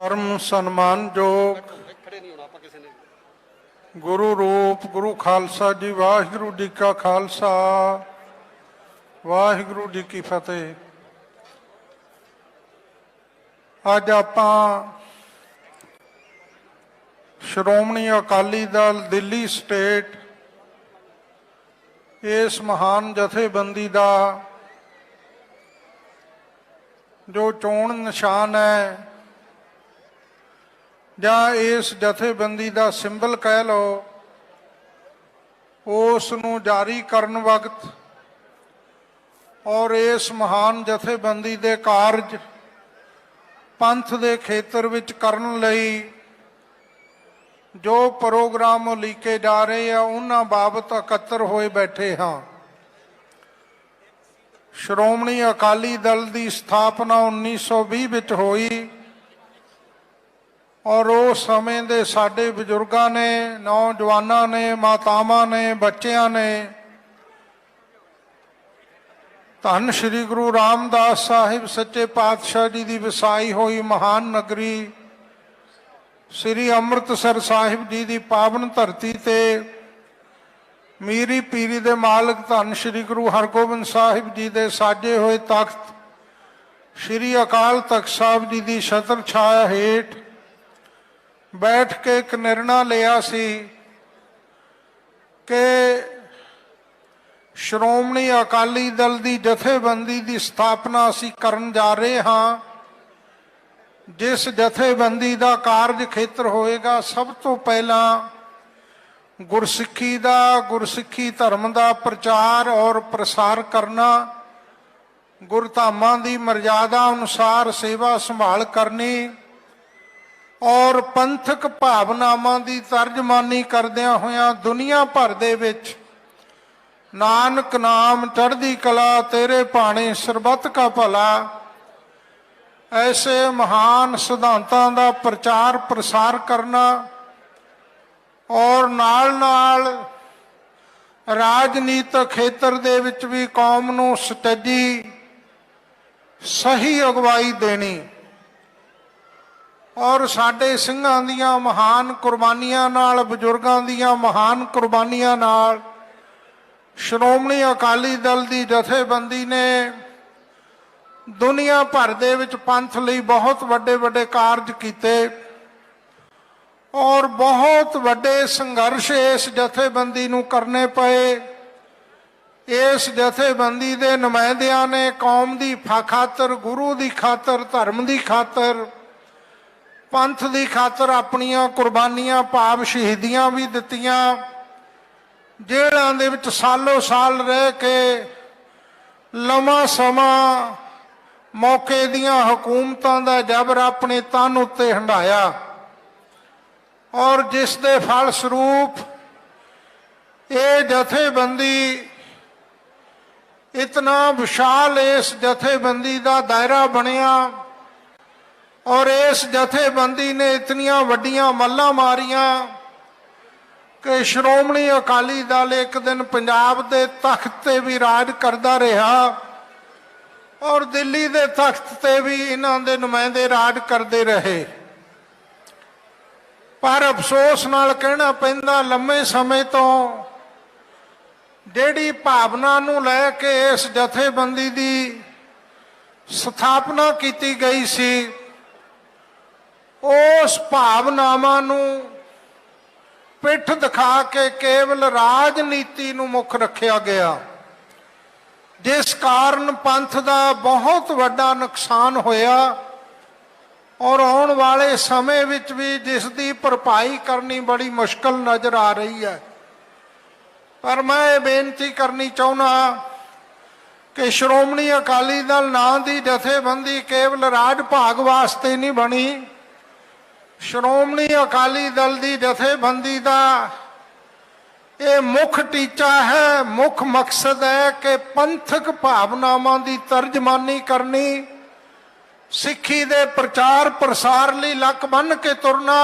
परम सन्मान योग गुरु रूप गुरु खालसा जी वाहिगुरु जी का खालसा वाहिगुरु जी की फतेह। अज आपां श्रोमणी अकाली दल दिल्ली स्टेट इस महान जथेबंदी का जो चोण निशान है या इस जथेबंदी का सिंबल कह लो उस नूं जारी करन वक्त और इस महान जथेबंदी के कारज पंथ के खेतर विच करन लई जो प्रोग्राम उलीके जा रहे हैं उन्हां बाबत इकत्तर होए बैठे हाँ। श्रोमणी अकाली दल की स्थापना 1920 विच होई और उस समय दे साडे बजुर्गां ने नौजवानों ने मातावां ने बच्चियां ने धन श्री गुरु रामदास साहिब सच्चे पातशाह जी की वसाई हुई महान नगरी श्री अमृतसर साहिब जी की पावन धरती ते मीरी पीरी दे मालिक धन श्री गुरु हरगोबिंद साहिब जी के साजे हुए तख्त श्री अकाल तख्त साहिब जी की छत्र छाया हेठ बैठ के एक निर्णय लिया सी कि श्रोमणी अकाली दल की जथेबंदी की स्थापना असी करन जा रहे हाँ। जिस जथेबंदी का कारज खेत्र होएगा सब तो पहला गुरसिੱਖੀ धर्म का प्रचार और प्रसार करना, गुरधामां की मर्यादा अनुसार सेवा संभाल करनी और पंथक भावनावां की तर्जमानी करदियां होइयां दुनिया भर दे विच नानक नाम चढ़दी कला तेरे भाणे सरबत का भला ऐसे महान सिद्धांतां का प्रचार प्रसार करना और नाल नाल राजनीतिक खेत्र दे विच भी कौम नूं सुचज्जी सही अगवाई देनी और साडे सिंघां दीयां महान कुर्बानियां नाल बजुर्गां दीयां महान कुर्बानियां नाल श्रोमणी अकाली दल की जथेबंदी ने दुनिया भर दे विच पंथ लई बहुत वड्डे वड्डे कारज कीते और बहुत वड्डे संघर्ष इस जथेबंदी नूं करने पए। इस जथेबंदी दे नुमाइंदियां ने कौम की खातर गुरु की खातर धर्म की खातर पंथ की खातर अपनियां कुर्बानियां भाव शहीदियां भी दित्तियां। जेलां दे विच सालों साल रह के लम्मा समा मौके दियां हुकूमतां दा जबर अपने तन उत्ते हंडाया और जिस दे फलस्वरूप ये जथेबंदी इतना विशाल इस जथेबंदी का दायरा बनिया और इस जथेबंदी ने इतनियां वड्डियां मल्लां मारियां कि श्रोमणी अकाली दल एक दिन पंजाब के तख्त ते भी राज करता रहा और दिल्ली के तख्त ते भी इन्हां दे नुमाइंदे राज करते रहे। पर अफसोस नाल कहना पैंदा लंबे समय तो जिहड़ी भावना नूं लै के इस जथेबंदी की स्थापना की गई सी उस भावनावां नूं पिठ दिखा के केवल राजनीति नूं मुख रखिया गया जिस कारण पंथ का बहुत वड्डा नुकसान होया और आने वाले समय विच भी जिसकी भरपाई करनी बड़ी मुश्किल नज़र आ रही है। पर मैं ये बेनती करनी चाहुंदा कि श्रोमणी अकाली दल नां दी जथेबंदी केवल राज भाग वास्ते नहीं बनी। श्रोमणी अकाली दल की जथेबंदी का ये मुख टीचा है, मुख मकसद है कि पंथक भावनावां की तर्जमानी करनी, सिੱਖੀ दे प्रचार प्रसार लई लक बन के तुरना,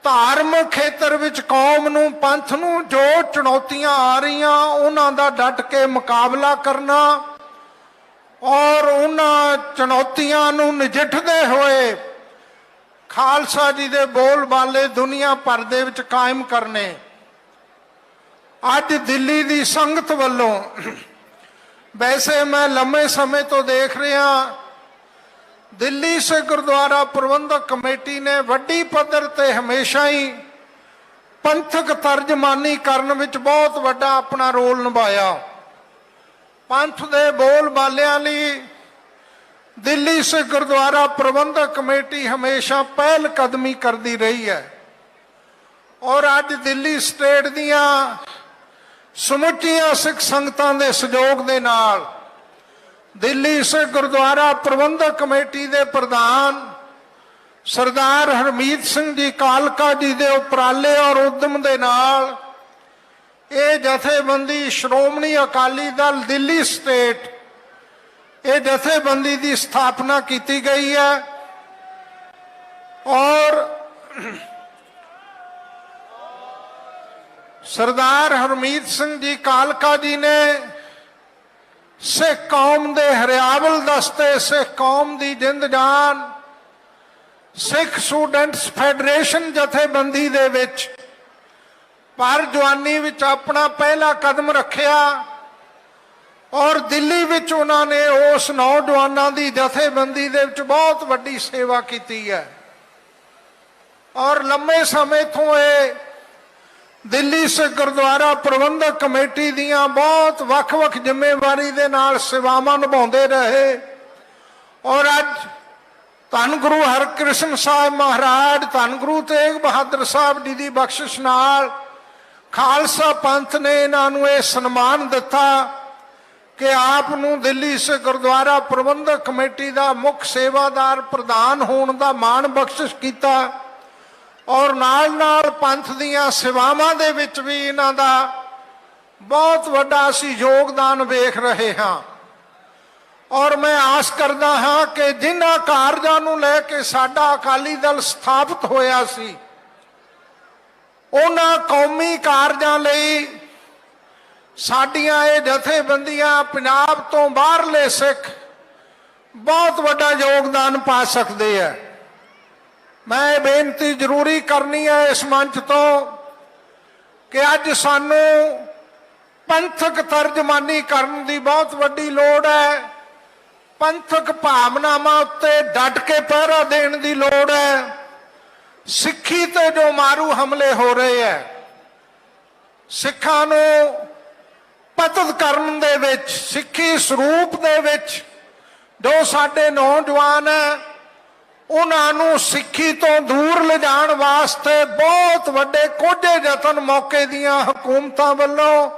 धार्मिक खेत्र विच कौम नूं पंथ नूं जो चुनौतियां आ रही उन्हां दा डट के मुकाबला करना और उन्हां चुनौतियां नूं नजिठदे होए ਖਾਲਸਾ ਜੀ ਦੇ ਬੋਲ ਬਾਲੇ ਦੁਨੀਆ ਭਰ ਦੇ ਵਿੱਚ ਕਾਇਮ ਕਰਨੇ। ਅੱਜ ਦਿੱਲੀ ਦੀ ਸੰਗਤ ਵੱਲੋਂ, ਵੈਸੇ ਮੈਂ ਲੰਮੇ ਸਮੇਂ ਤੋਂ ਦੇਖ ਰਿਹਾ, ਦਿੱਲੀ ਸੇ ਗੁਰਦੁਆਰਾ ਪ੍ਰਬੰਧਕ ਕਮੇਟੀ ਨੇ ਵੱਡੀ ਪੱਧਰ ਤੇ ਹਮੇਸ਼ਾ ਹੀ ਪੰਥਕ ਤਰਜਮਾਨੀ ਕਰਨ ਵਿੱਚ ਬਹੁਤ ਵੱਡਾ ਆਪਣਾ ਰੋਲ ਨਿਭਾਇਆ। ਪੰਥ ਦੇ ਬੋਲ ਬਾਲਿਆਂ ਲਈ ਦਿੱਲੀ ਸੇ ਗੁਰਦੁਆਰਾ ਪ੍ਰਬੰਧਕ ਕਮੇਟੀ ਹਮੇਸ਼ਾ ਪਹਿਲ ਕਦਮੀ ਕਰਦੀ ਰਹੀ ਹੈ। ਔਰ ਅੱਜ ਦਿੱਲੀ ਸਟੇਟ ਦੀਆਂ ਸਮੁੱਚੀਆਂ ਸਿੱਖ ਸੰਗਤਾਂ ਦੇ ਸਹਿਯੋਗ ਦੇ ਨਾਲ ਦਿੱਲੀ ਸੇ ਗੁਰਦੁਆਰਾ ਪ੍ਰਬੰਧਕ ਕਮੇਟੀ ਦੇ ਪ੍ਰਧਾਨ ਸਰਦਾਰ ਹਰਮੀਤ ਸਿੰਘ ਜੀ ਕਾਲਕਾ ਜੀ ਦੇ ਉਪਰਾਲੇ ਔਰ ਉਦਮ ਦੇ ਨਾਲ ਇਹ ਜਥੇਬੰਦੀ ਸ਼੍ਰੋਮਣੀ ਅਕਾਲੀ ਦਲ ਦਿੱਲੀ ਸਟੇਟ, ਇਹ ਜਥੇਬੰਦੀ ਦੀ ਸਥਾਪਨਾ ਕੀਤੀ ਗਈ ਹੈ। ਔਰ ਸਰਦਾਰ ਹਰਮੀਤ ਸਿੰਘ ਜੀ ਕਾਲਕਾ ਜੀ ਨੇ ਸਿੱਖ ਕੌਮ ਦੇ ਹਰਿਆਵਲ ਦਸਤੇ, ਸਿੱਖ ਕੌਮ ਦੀ ਜਿੰਦ ਜਾਨ ਸਿੱਖ ਸਟੂਡੈਂਟਸ ਫੈਡਰੇਸ਼ਨ ਜਥੇਬੰਦੀ ਦੇ ਵਿੱਚ ਪਰ ਜਵਾਨੀ ਵਿੱਚ ਆਪਣਾ ਪਹਿਲਾ ਕਦਮ ਰੱਖਿਆ। ਔਰ ਦਿੱਲੀ ਵਿੱਚ ਉਹਨਾਂ ਨੇ ਉਸ ਨੌਜਵਾਨਾਂ ਦੀ ਜਥੇਬੰਦੀ ਦੇ ਵਿੱਚ ਬਹੁਤ ਵੱਡੀ ਸੇਵਾ ਕੀਤੀ ਹੈ। ਔਰ ਲੰਮੇ ਸਮੇਂ ਤੋਂ ਇਹ ਦਿੱਲੀ ਸਿੱਖ ਗੁਰਦੁਆਰਾ ਪ੍ਰਬੰਧਕ ਕਮੇਟੀ ਦੀਆਂ ਬਹੁਤ ਵੱਖ-ਵੱਖ ਜ਼ਿੰਮੇਵਾਰੀ ਦੇ ਨਾਲ ਸੇਵਾਵਾਂ ਨਿਭਾਉਂਦੇ ਰਹੇ। ਔਰ ਅੱਜ ਧੰਨ ਗੁਰੂ ਹਰਕ੍ਰਿਸ਼ਨ ਸਾਹਿਬ ਮਹਾਰਾਜ, ਧੰਨ ਗੁਰੂ ਤੇਗ ਬਹਾਦਰ ਸਾਹਿਬ ਜੀ ਦੀ ਬਖਸ਼ਿਸ਼ ਨਾਲ ਖਾਲਸਾ ਪੰਥ ਨੇ ਇਹਨਾਂ ਨੂੰ ਇਹ ਸਨਮਾਨ ਦਿੱਤਾ ਕਿ ਆਪ ਨੂੰ ਦਿੱਲੀ ਸਿੱਖ ਗੁਰਦੁਆਰਾ ਪ੍ਰਬੰਧਕ ਕਮੇਟੀ ਦਾ ਮੁੱਖ ਸੇਵਾਦਾਰ ਪ੍ਰਧਾਨ ਹੋਣ ਦਾ ਮਾਣ ਬਖਸ਼ਿਸ਼ ਕੀਤਾ। ਔਰ ਨਾਲ ਨਾਲ ਪੰਥ ਦੀਆਂ ਸੇਵਾਵਾਂ ਦੇ ਵਿੱਚ ਵੀ ਇਹਨਾਂ ਦਾ ਬਹੁਤ ਵੱਡਾ ਅਸੀਂ ਯੋਗਦਾਨ ਵੇਖ ਰਹੇ ਹਾਂ। ਔਰ ਮੈਂ ਆਸ ਕਰਦਾ ਹਾਂ ਕਿ ਜਿਨ੍ਹਾਂ ਕਾਰਜਾਂ ਨੂੰ ਲੈ ਕੇ ਸਾਡਾ ਅਕਾਲੀ ਦਲ ਸਥਾਪਿਤ ਹੋਇਆ ਸੀ, ਉਹਨਾਂ ਕੌਮੀ ਕਾਰਜਾਂ ਲਈ ਸਾਡੀਆਂ ਇਹ ਜਥੇਬੰਦੀਆਂ ਪੰਜਾਬ ਤੋਂ ਬਾਹਰਲੇ ਸਿੱਖ ਬਹੁਤ ਵੱਡਾ ਯੋਗਦਾਨ ਪਾ ਸਕਦੇ ਆ। ਮੈਂ ਇਹ ਬੇਨਤੀ ਜ਼ਰੂਰੀ ਕਰਨੀ ਹੈ ਇਸ ਮੰਚ ਤੋਂ ਕਿ ਅੱਜ ਸਾਨੂੰ ਪੰਥਕ ਤਰਜਮਾਨੀ ਕਰਨ ਦੀ ਬਹੁਤ ਵੱਡੀ ਲੋੜ ਹੈ। ਪੰਥਕ ਭਾਵਨਾਵਾਂ ਉੱਤੇ ਡਟ ਕੇ ਪਹਿਰਾ ਦੇਣ ਦੀ ਲੋੜ ਹੈ। ਸਿੱਖੀ ਤੇ ਜੋ ਮਾਰੂ ਹਮਲੇ ਹੋ ਰਹੇ ਹੈ, ਸਿੱਖਾਂ ਨੂੰ ਪਤਨ ਕਰਨ ਦੇ ਵਿੱਚ, ਸਿੱਖੀ ਸਰੂਪ ਦੇ ਵਿੱਚ ਜੋ ਸਾਡੇ ਨੌਜਵਾਨ ਹੈ, ਉਹਨਾਂ ਨੂੰ ਸਿੱਖੀ ਤੋਂ ਦੂਰ ਲਿਜਾਣ ਵਾਸਤੇ ਬਹੁਤ ਵੱਡੇ ਕੋਝੇ ਯਤਨ ਮੌਕੇ ਦੀਆਂ ਹਕੂਮਤਾਂ ਵੱਲੋਂ,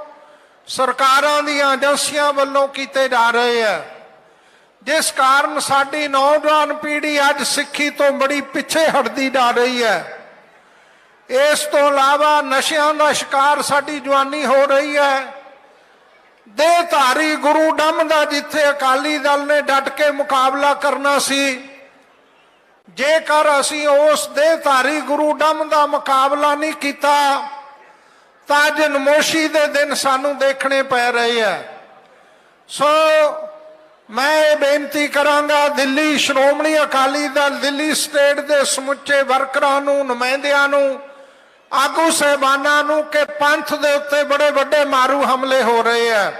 ਸਰਕਾਰਾਂ ਦੀਆਂ ਏਜੰਸੀਆਂ ਵੱਲੋਂ ਕੀਤੇ ਜਾ ਰਹੇ ਹੈ, ਜਿਸ ਕਾਰਨ ਸਾਡੀ ਨੌਜਵਾਨ ਪੀੜ੍ਹੀ ਅੱਜ ਸਿੱਖੀ ਤੋਂ ਬੜੀ ਪਿੱਛੇ ਹਟਦੀ ਜਾ ਰਹੀ ਹੈ। ਇਸ ਤੋਂ ਇਲਾਵਾ ਨਸ਼ਿਆਂ ਦਾ ਸ਼ਿਕਾਰ ਸਾਡੀ ਜਵਾਨੀ ਹੋ ਰਹੀ ਹੈ। ਦੇਹਧਾਰੀ ਗੁਰੂ ਡੰਮ ਦਾ ਜਿੱਥੇ ਅਕਾਲੀ ਦਲ ਨੇ ਡਟ ਕੇ ਮੁਕਾਬਲਾ ਕਰਨਾ ਸੀ, ਜੇਕਰ ਅਸੀਂ ਉਸ ਦੇਹਧਾਰੀ ਗੁਰੂ ਡੰਮ ਦਾ ਮੁਕਾਬਲਾ ਨਹੀਂ ਕੀਤਾ ਤਾਂ ਅੱਜ ਨਮੋਸ਼ੀ ਦੇ ਦਿਨ ਸਾਨੂੰ ਦੇਖਣੇ ਪੈ ਰਹੇ ਹੈ। ਸੋ ਮੈਂ ਇਹ ਬੇਨਤੀ ਕਰਾਂਗਾ ਦਿੱਲੀ ਸ਼੍ਰੋਮਣੀ ਅਕਾਲੀ ਦਲ ਦਿੱਲੀ ਸਟੇਟ ਦੇ ਸਮੁੱਚੇ ਵਰਕਰਾਂ ਨੂੰ, ਨੁਮਾਇੰਦਿਆਂ ਨੂੰ, ਆਗੂ ਸਾਹਿਬਾਨਾਂ ਨੂੰ ਕਿ ਪੰਥ ਦੇ ਉੱਤੇ ਬੜੇ ਵੱਡੇ ਮਾਰੂ ਹਮਲੇ ਹੋ ਰਹੇ ਆ।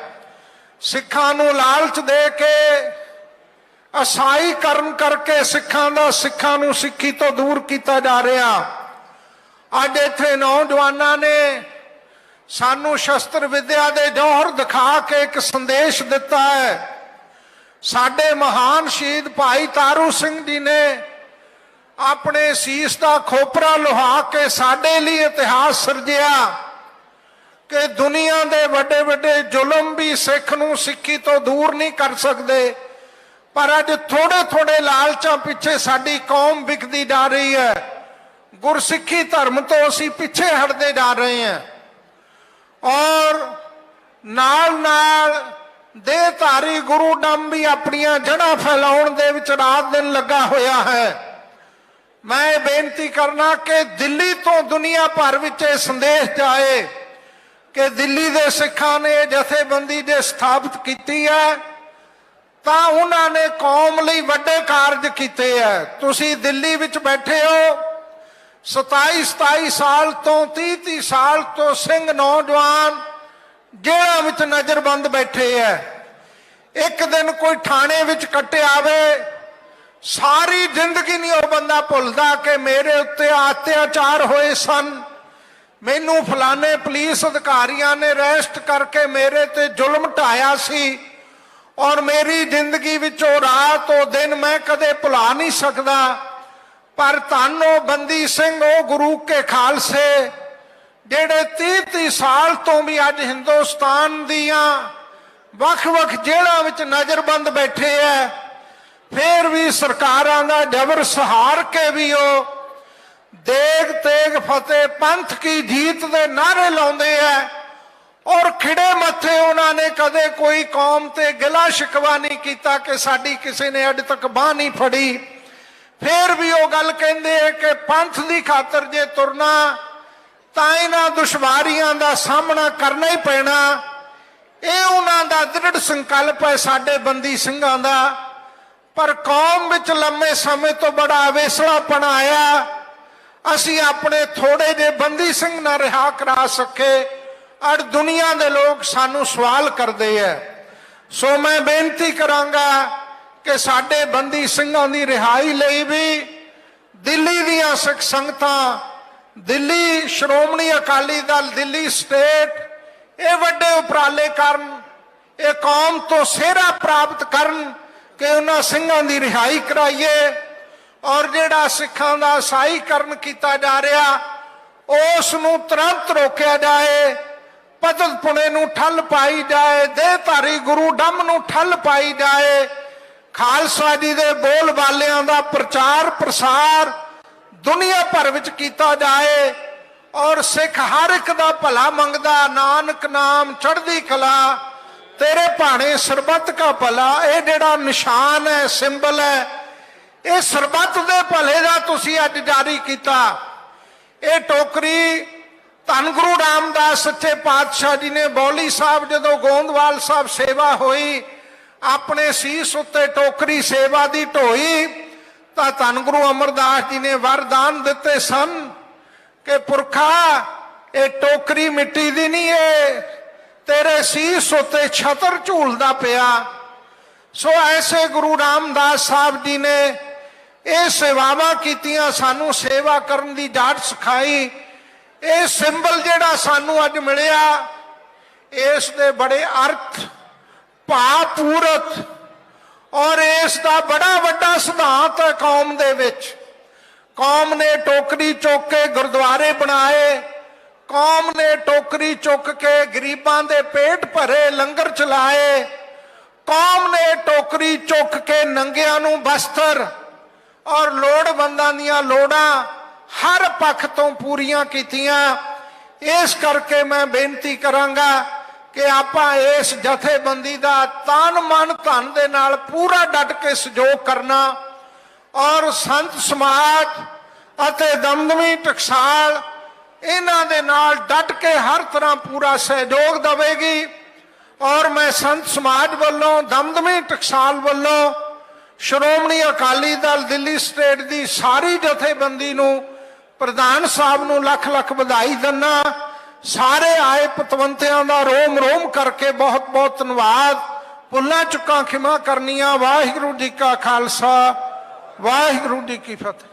ਸਿੱਖਾਂ ਨੂੰ ਲਾਲਚ ਦੇ ਕੇ, ਅਸਾਈ ਕਰਨ ਕਰਕੇ ਸਿੱਖਾਂ ਨੂੰ ਸਿੱਖੀ ਤੋਂ ਦੂਰ ਕੀਤਾ ਜਾ ਰਿਹਾ। ਅੱਜ ਇੱਥੇ ਨੌਜਵਾਨਾਂ ਨੇ ਸਾਨੂੰ ਸ਼ਸਤਰ ਵਿਦਿਆ ਦੇ ਜੌਹਰ ਦਿਖਾ ਕੇ ਇੱਕ ਸੰਦੇਸ਼ ਦਿੱਤਾ ਹੈ। ਸਾਡੇ ਮਹਾਨ ਸ਼ਹੀਦ ਭਾਈ ਤਾਰੂ ਸਿੰਘ ਜੀ ਨੇ ਆਪਣੇ ਸੀਸ ਦਾ ਖੋਪਰਾ ਲੁਹਾ ਕੇ ਸਾਡੇ ਲਈ ਇਤਿਹਾਸ ਸਿਰਜਿਆ ਕਿ ਦੁਨੀਆ ਦੇ ਵੱਡੇ ਵੱਡੇ ਜ਼ੁਲਮ ਵੀ ਸਿੱਖ ਨੂੰ ਸਿੱਖੀ ਤੋਂ ਦੂਰ ਨਹੀਂ ਕਰ ਸਕਦੇ। ਪਰ ਅੱਜ ਥੋੜੇ ਥੋੜੇ ਲਾਲਚਾਂ ਪਿੱਛੇ ਸਾਡੀ ਕੌਮ ਵਿਕਦੀ ਜਾ ਰਹੀ ਹੈ। ਗੁਰਸਿੱਖੀ ਧਰਮ ਤੋਂ ਅਸੀਂ ਪਿੱਛੇ ਹਟਦੇ ਜਾ ਰਹੇ ਹਾਂ। ਔਰ ਨਾਲ ਨਾਲ ਦੇਹਧਾਰੀ ਗੁਰੂ ਡੰਮ ਵੀ ਆਪਣੀਆਂ ਜੜ੍ਹਾਂ ਫੈਲਾਉਣ ਦੇ ਵਿੱਚ ਰਾਤ ਦਿਨ ਲੱਗਾ ਹੋਇਆ ਹੈ। ਮੈਂ ਬੇਨਤੀ ਕਰਨਾ ਕਿ ਦਿੱਲੀ ਤੋਂ ਦੁਨੀਆ ਭਰ ਵਿੱਚ ਇਹ ਸੰਦੇਸ਼ ਜਾਏ ਕਿ ਦਿੱਲੀ ਦੇ ਸਿੱਖਾਂ ਨੇ ਜਥੇਬੰਦੀ ਜੇ ਸਥਾਪਿਤ ਕੀਤੀ ਹੈ ਤਾਂ ਉਹਨਾਂ ਨੇ ਕੌਮ ਲਈ ਵੱਡੇ ਕਾਰਜ ਕੀਤੇ ਹੈ। ਤੁਸੀਂ ਦਿੱਲੀ ਵਿੱਚ ਬੈਠੇ ਹੋ, 27 ਸਾਲ ਤੋਂ 30 ਸਾਲ ਤੋਂ ਸਿੰਘ ਨੌਜਵਾਨ ਜੇਲ੍ਹਾਂ ਵਿੱਚ ਨਜ਼ਰਬੰਦ ਬੈਠੇ ਹੈ। ਇੱਕ ਦਿਨ ਕੋਈ ਥਾਣੇ ਵਿੱਚ ਕੱਟਿਆ ਆਵੇ, ਸਾਰੀ ਜ਼ਿੰਦਗੀ ਨਹੀਂ ਉਹ ਬੰਦਾ ਭੁੱਲਦਾ ਕਿ ਮੇਰੇ ਉੱਤੇ ਅਤਿਆਚਾਰ ਹੋਏ ਸਨ, ਮੈਨੂੰ ਫਲਾਣੇ ਪੁਲਿਸ ਅਧਿਕਾਰੀਆਂ ਨੇ ਅਰੈਸਟ ਕਰਕੇ ਮੇਰੇ ਤੇ ਜ਼ੁਲਮ ਢਾਇਆ ਸੀ, ਔਰ ਮੇਰੀ ਜ਼ਿੰਦਗੀ ਵਿੱਚ ਉਹ ਰਾਤ ਉਹ ਦਿਨ ਮੈਂ ਕਦੇ ਭੁਲਾ ਨਹੀਂ ਸਕਦਾ। ਪਰ ਧੰਨ ਉਹ ਬੰਦੀ ਸਿੰਘ, ਉਹ ਗੁਰੂ ਕੇ ਖਾਲਸੇ ਜਿਹੜੇ 30 ਸਾਲ ਤੋਂ ਵੀ ਅੱਜ ਹਿੰਦੁਸਤਾਨ ਦੀਆਂ ਵੱਖ-ਵੱਖ ਜੇਲ੍ਹਾਂ ਵਿੱਚ ਨਜ਼ਰਬੰਦ ਬੈਠੇ ਐ, ਫਿਰ ਵੀ ਸਰਕਾਰਾਂ ਦਾ ਜ਼ਬਰ ਸਹਾਰ ਕੇ ਵੀ ਉਹ ਦੇਗ ਤੇਗ ਫਤਿਹ ਪੰਥ ਕੀ ਜੀਤ ਦੇ ਨਾਅਰੇ ਲਾਉਂਦੇ ਐ, ਔਰ ਖਿੜੇ ਮੱਥੇ ਉਹਨਾਂ ਨੇ ਕਦੇ ਕੋਈ ਕੌਮ ਤੇ ਗਿਲਾ ਸ਼ਿਕਵਾ ਨਹੀਂ ਕੀਤਾ ਕਿ ਸਾਡੀ ਕਿਸੇ ਨੇ ਅੱਜ ਤੱਕ ਬਾਹ ਨਹੀਂ ਫੜੀ। ਫਿਰ ਵੀ ਉਹ ਗੱਲ ਕਹਿੰਦੇ ਆ ਕਿ ਪੰਥ ਦੀ ਖਾਤਰ ਜੇ ਤੁਰਨਾ ਤਾਂ ਇਹਨਾਂ ਦੁਸ਼ਵਾਰੀਆਂ ਦਾ ਸਾਹਮਣਾ ਕਰਨਾ ਹੀ ਪੈਣਾ। ਇਹ ਉਹਨਾਂ ਦਾ ਦ੍ਰਿੜ ਸੰਕਲਪ ਹੈ ਸਾਡੇ ਬੰਦੀ ਸਿੰਘਾਂ ਦਾ। ਪਰ ਕੌਮ ਵਿੱਚ ਲੰਮੇ ਸਮੇਂ ਤੋਂ ਬੜਾ ਅਵੇਸਲਾਪਣ ਆਇਆ, ਅਸੀਂ ਆਪਣੇ ਥੋੜੇ ਜਿਹੇ ਬੰਦੀ ਸਿੰਘ ਨਾ ਰਿਹਾ ਕਰਾ ਸਕੇ, ਔਰ ਦੁਨੀਆ ਦੇ ਲੋਕ ਸਾਨੂੰ ਸਵਾਲ ਕਰਦੇ ਹੈ। ਸੋ ਮੈਂ ਬੇਨਤੀ ਕਰਾਂਗਾ ਕਿ ਸਾਡੇ ਬੰਦੀ ਸਿੰਘਾਂ ਦੀ ਰਿਹਾਈ ਲਈ ਵੀ ਦਿੱਲੀ ਦੀਆਂ ਸਿੱਖ ਸੰਗਤਾਂ, ਦਿੱਲੀ ਸ਼੍ਰੋਮਣੀ ਅਕਾਲੀ ਦਲ, ਦਿੱਲੀ ਸਟੇਟ ਇਹ ਵੱਡੇ ਉਪਰਾਲੇ ਕਰਨ, ਇਹ ਕੌਮ ਤੋਂ ਸਿਹਰਾ ਪ੍ਰਾਪਤ ਕਰਨ ਕਿ ਉਹਨਾਂ ਸਿੰਘਾਂ ਦੀ ਰਿਹਾਈ ਕਰਾਈਏ, ਔਰ ਜਿਹੜਾ ਸਿੱਖਾਂ ਦਾ ਈਸਾਈਕਰਨ ਕੀਤਾ ਜਾ ਰਿਹਾ ਉਸ ਨੂੰ ਤੁਰੰਤ ਰੋਕਿਆ ਜਾਏ, ਪਤਨ ਪੁਣੇ ਨੂੰ ਠੱਲ ਪਾਈ ਜਾਏ, ਦੇਹਧਾਰੀ ਗੁਰੂ ਡੰਮ ਨੂੰ ਠੱਲ ਪਾਈ ਜਾਏ, ਖਾਲਸਾ ਜੀ ਦੇ ਬੋਲ ਬਾਲਿਆਂ ਦਾ ਪ੍ਰਚਾਰ ਪ੍ਰਸਾਰ ਦੁਨੀਆ ਭਰ ਵਿੱਚ ਕੀਤਾ ਜਾਏ, ਔਰ ਸਿੱਖ ਹਰ ਇੱਕ ਦਾ ਭਲਾ ਮੰਗਦਾ, ਨਾਨਕ ਨਾਮ ਚੜ੍ਹਦੀ ਕਲਾ ਤੇਰੇ ਭਾਣੇ ਸਰਬੱਤ ਕਾ ਭਲਾ, ਇਹ ਜਿਹੜਾ ਨਿਸ਼ਾਨ ਹੈ, ਸਿੰਬਲ ਹੈ, ਇਹ ਸਰਬੱਤ ਦੇ ਭਲੇ ਦਾ ਤੁਸੀਂ ਅੱਜ ਜਾਰੀ ਕੀਤਾ। ਇਹ ਟੋਕਰੀ ਧੰਨ ਗੁਰੂ ਰਾਮਦਾਸ ਸੱਚੇ ਪਾਤਸ਼ਾਹ ਜੀ ਨੇ ਬੌਲੀ ਸਾਹਿਬ ਜਦੋਂ ਗੋਂਦਵਾਲ ਸਾਹਿਬ ਸੇਵਾ ਹੋਈ, ਆਪਣੇ ਸੀਸ ਉੱਤੇ ਟੋਕਰੀ ਸੇਵਾ ਦੀ ਢੋਈ, ਤਾਂ ਧੰਨ ਗੁਰੂ ਅਮਰਦਾਸ ਜੀ ਨੇ ਵਰਦਾਨ ਦਿੱਤੇ ਸਨ ਕਿ ਪੁਰਖਾ ਇਹ ਟੋਕਰੀ ਮਿੱਟੀ ਦੀ ਨਹੀਂ, ਇਹ ਤੇਰੇ ਸੀਸ ਉੱਤੇ ਛਤਰ ਝੂਲਦਾ ਪਿਆ। ਸੋ ਐਸੇ ਗੁਰੂ ਰਾਮਦਾਸ ਸਾਹਿਬ ਜੀ ਨੇ ਇਹ ਸੇਵਾਵਾਂ ਕੀਤੀਆਂ, ਸਾਨੂੰ ਸੇਵਾ ਕਰਨ ਦੀ ਜਾਚ ਸਿਖਾਈ। ਇਹ ਸਿੰਬਲ ਜਿਹੜਾ ਸਾਨੂੰ ਅੱਜ ਮਿਲਿਆ, ਇਸ ਦੇ ਬੜੇ ਅਰਥ ਭਾਵਪੂਰਤ, ਔਰ ਇਸ ਦਾ ਬੜਾ ਵੱਡਾ ਸਿਧਾਂਤ ਹੈ ਕੌਮ ਦੇ ਵਿੱਚ। ਕੌਮ ਨੇ ਟੋਕਰੀ ਚੁੱਕ ਕੇ ਗੁਰਦੁਆਰੇ ਬਣਾਏ, ਕੌਮ ਨੇ ਟੋਕਰੀ ਚੁੱਕ ਕੇ ਗਰੀਬਾਂ ਦੇ ਪੇਟ ਭਰੇ, ਲੰਗਰ ਚਲਾਏ, ਕੌਮ ਨੇ ਟੋਕਰੀ ਚੁੱਕ ਕੇ ਨੰਗਿਆਂ ਨੂੰ ਬਸਤਰ ਔਰ ਲੋੜਵੰਦਾਂ ਦੀਆਂ ਲੋੜਾਂ ਹਰ ਪੱਖ ਤੋਂ ਪੂਰੀਆਂ ਕੀਤੀਆਂ। ਇਸ ਕਰਕੇ ਮੈਂ ਬੇਨਤੀ ਕਰਾਂਗਾ ਕਿ ਆਪਾਂ ਇਸ ਜਥੇਬੰਦੀ ਦਾ ਤਨ ਮਨ ਧਨ ਦੇ ਨਾਲ ਪੂਰਾ ਡਟ ਕੇ ਸਹਿਯੋਗ ਕਰਨਾ, ਔਰ ਸੰਤ ਸਮਾਜ ਅਤੇ ਦਮਦਮੀ ਟਕਸਾਲ ਇਹਨਾਂ ਦੇ ਨਾਲ ਡਟ ਕੇ ਹਰ ਤਰ੍ਹਾਂ ਪੂਰਾ ਸਹਿਯੋਗ ਦੇਵੇਗੀ। ਔਰ ਮੈਂ ਸੰਤ ਸਮਾਜ ਵੱਲੋਂ, ਦਮਦਮੀ ਟਕਸਾਲ ਵੱਲੋਂ, ਸ਼੍ਰੋਮਣੀ ਅਕਾਲੀ ਦਲ ਦਿੱਲੀ ਸਟੇਟ ਦੀ ਸਾਰੀ ਜਥੇਬੰਦੀ ਨੂੰ, ਪ੍ਰਧਾਨ ਸਾਹਿਬ ਨੂੰ ਲੱਖ ਲੱਖ ਵਧਾਈ ਦਿੰਦਾ। ਸਾਰੇ ਆਏ ਪਤਵੰਤਿਆਂ ਦਾ ਰੋਮ ਰੋਮ ਕਰਕੇ ਬਹੁਤ ਬਹੁਤ ਧੰਨਵਾਦ। ਭੁੱਲਾਂ ਚੁੱਕਾਂ ਖਿਮਾ ਕਰਨੀਆਂ। ਵਾਹਿਗੁਰੂ ਜੀ ਕਾ ਖਾਲਸਾ, ਵਾਹਿਗੁਰੂ ਜੀ ਕੀ ਫਤਿਹ।